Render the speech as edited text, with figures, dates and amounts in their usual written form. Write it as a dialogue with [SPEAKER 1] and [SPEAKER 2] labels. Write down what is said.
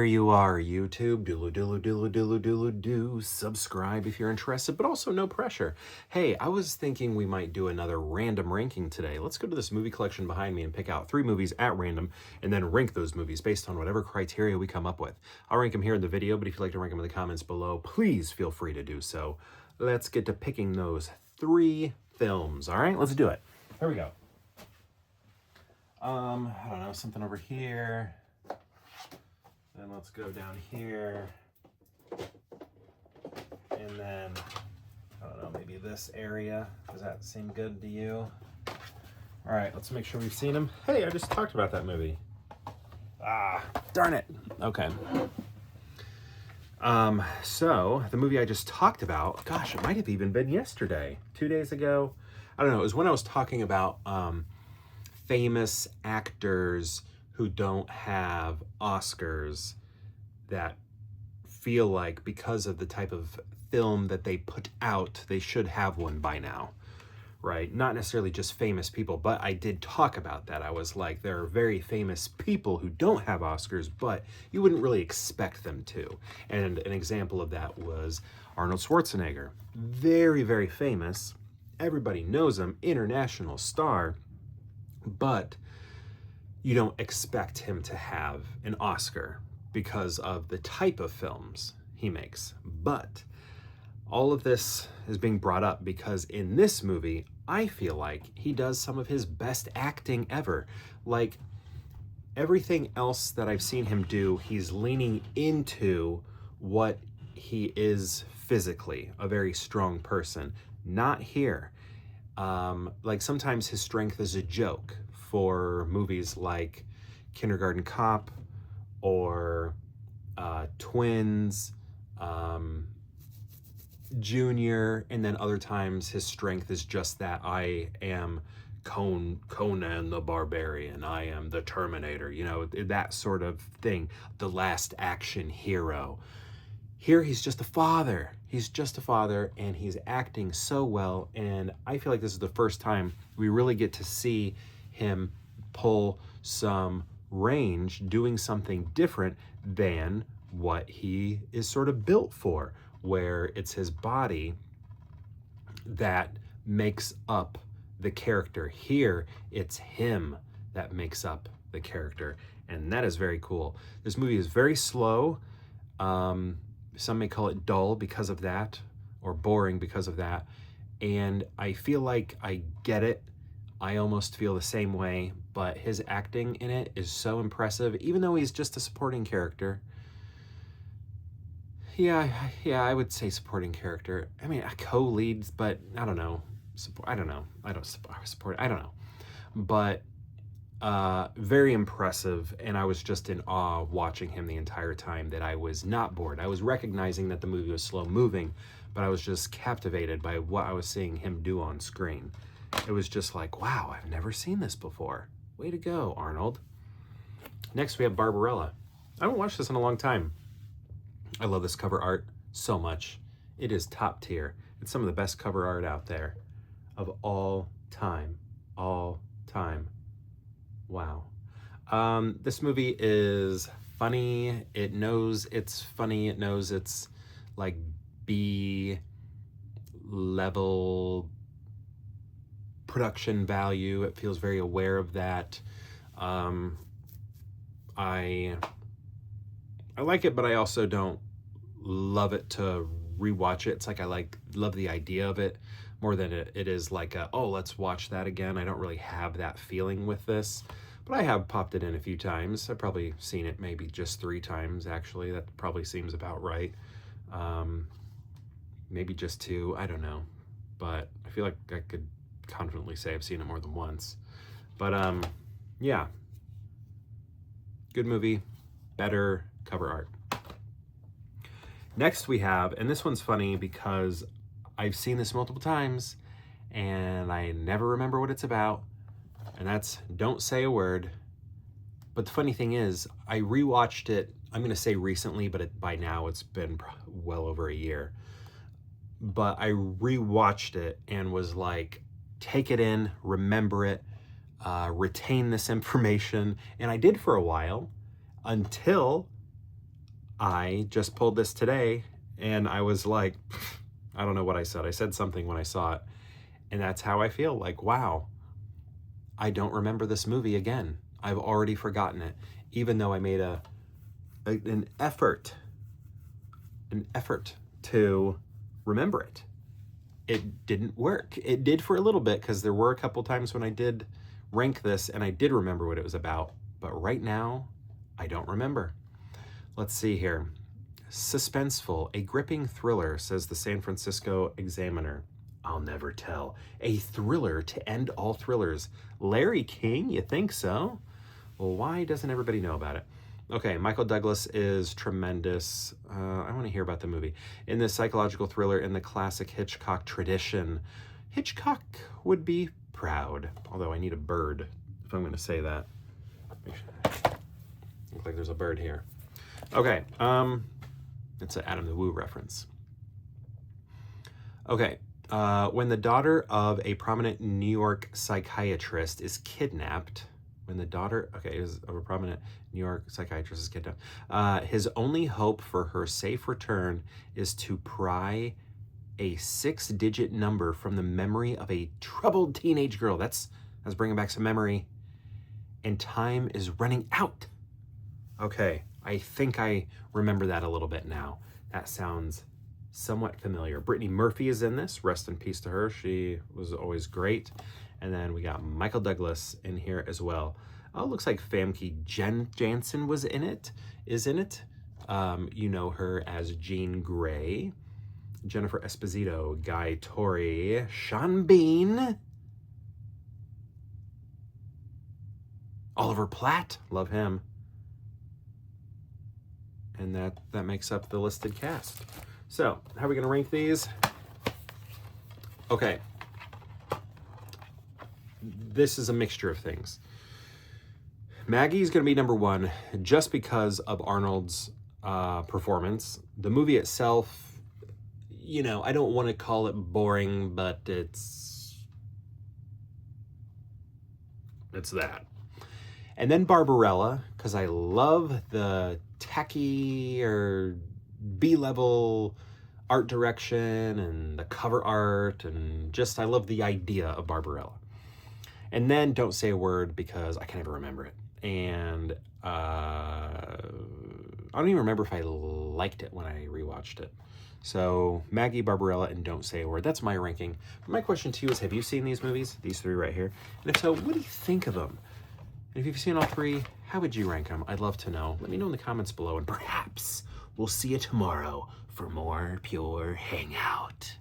[SPEAKER 1] you are, YouTube. Do. Subscribe if you're interested, but also no pressure. Hey, I was thinking we might do another random ranking today. Let's go to this movie collection behind me and pick out 3 movies at random and then rank those movies based on whatever criteria we come up with. I'll rank them here in the video, but if you'd like to rank them in the comments below, please feel free to do so. Let's get to picking those 3 films. All right, let's do it. Here we go. I don't know, something over here. Then let's go down here. And then, I don't know, maybe this area. Does that seem good to you? All right, let's make sure we've seen them. Hey, I just talked about that movie. Ah, darn it. Okay. So the movie I just talked about, gosh, it might have even been yesterday, 2 days ago. I don't know. It was when I was talking about famous actors who don't have Oscars that feel like because of the type of film that they put out, they should have one by now, right? Not necessarily just famous people, but I did talk about that. I was like, there are very famous people who don't have Oscars, but you wouldn't really expect them to. And an example of that was Arnold Schwarzenegger. Very, very famous. Everybody knows him, international star, but you don't expect him to have an Oscar because of the type of films he makes. But all of this is being brought up because in this movie, I feel like he does some of his best acting ever. Like everything else that I've seen him do, he's leaning into what he is physically, a very strong person. Not here. Like sometimes his strength is a joke for movies like Kindergarten Cop or Twins, Junior, and then other times his strength is just that I am Conan the Barbarian, I am the Terminator, you know, that sort of thing, the last action hero. Here he's just a father. He's just a father, and he's acting so well, and I feel like this is the first time we really get to see him pull some range, doing something different than what he is sort of built for, where it's his body that makes up the character. Here, it's him that makes up the character, and that is very cool. This movie is very slow. Some may call it dull because of that, or boring because of that. And I feel like I get it. I almost feel the same way, but his acting in it is so impressive, even though he's just a supporting character. Yeah, I would say supporting character. I mean, a co-lead, but I don't know. I don't know. I don't support. I don't know. But very impressive, and I was just in awe watching him the entire time, that I was not bored. I was recognizing that the movie was slow moving, but I was just captivated by what I was seeing him do on screen. It was just like, wow, I've never seen this before. Way to go, Arnold. Next, we have Barbarella. I haven't watched this in a long time. I love this cover art so much. It is top tier. It's some of the best cover art out there of all time. All time. Wow. This movie is funny. It knows it's funny. It knows it's like B level production value. It feels very aware of that. I like it, but I also don't love it to rewatch it. It's like I love the idea of it more than it is like oh, let's watch that again. I don't really have that feeling with this, but I have popped it in a few times. I've probably seen it maybe just 3 times, actually. That probably seems about right. Maybe just 2, I don't know. But I feel like I could confidently say I've seen it more than once. But yeah. Good movie, better cover art. Next we have, and this one's funny because I've seen this multiple times and I never remember what it's about, and that's Don't Say a Word. But the funny thing is, I rewatched it, I'm going to say recently, but by now it's been well over a year. But I rewatched it and was like, take it in, remember it, retain this information. And I did for a while until I just pulled this today and I was like, I don't know what I said. I said something when I saw it. And that's how I feel. Like, wow, I don't remember this movie again. I've already forgotten it, even though I made an effort to remember it. It didn't work. It did for a little bit, because there were a couple times when I did rank this and I did remember what it was about. But right now, I don't remember. Let's see here. Suspenseful, a gripping thriller, says the San Francisco Examiner. I'll never tell. A thriller to end all thrillers. Larry King, you think so? Well, why doesn't everybody know about it? Okay, Michael Douglas is tremendous. I want to hear about the movie. In this psychological thriller in the classic Hitchcock tradition, Hitchcock would be proud. Although I need a bird if I'm going to say that. Looks like there's a bird here. Okay, it's an Adam the Woo reference. Okay, when the daughter of a prominent New York psychiatrist is kidnapped, of a prominent New York psychiatrist is kidnapped, his only hope for her safe return is to pry a 6-digit number from the memory of a troubled teenage girl. That's bringing back some memory. And time is running out. Okay, I think I remember that a little bit now. That sounds somewhat familiar. Brittany Murphy is in this. Rest in peace to her. She was always great. And then we got Michael Douglas in here as well. Oh, it looks like Famke Janssen is in it. You know her as Jean Grey. Jennifer Esposito, Guy Torry, Sean Bean, Oliver Platt, love him. And that makes up the listed cast. So, how are we going to rank these? Okay. This is a mixture of things. Maggie's going to be number 1 just because of Arnold's performance. The movie itself, you know, I don't want to call it boring, but it's that. And then Barbarella, because I love the tacky or B-level art direction and the cover art, and just I love the idea of Barbarella. And then Don't Say a Word, because I can never remember it. And I don't even remember if I liked it when I rewatched it. So Maggie, Barbarella, and Don't Say a Word. That's my ranking. My question to you is, have you seen these movies? These 3 right here. And if so, what do you think of them? And if you've seen all 3, how would you rank them? I'd love to know. Let me know in the comments below, and perhaps we'll see you tomorrow for more Pure Hangout.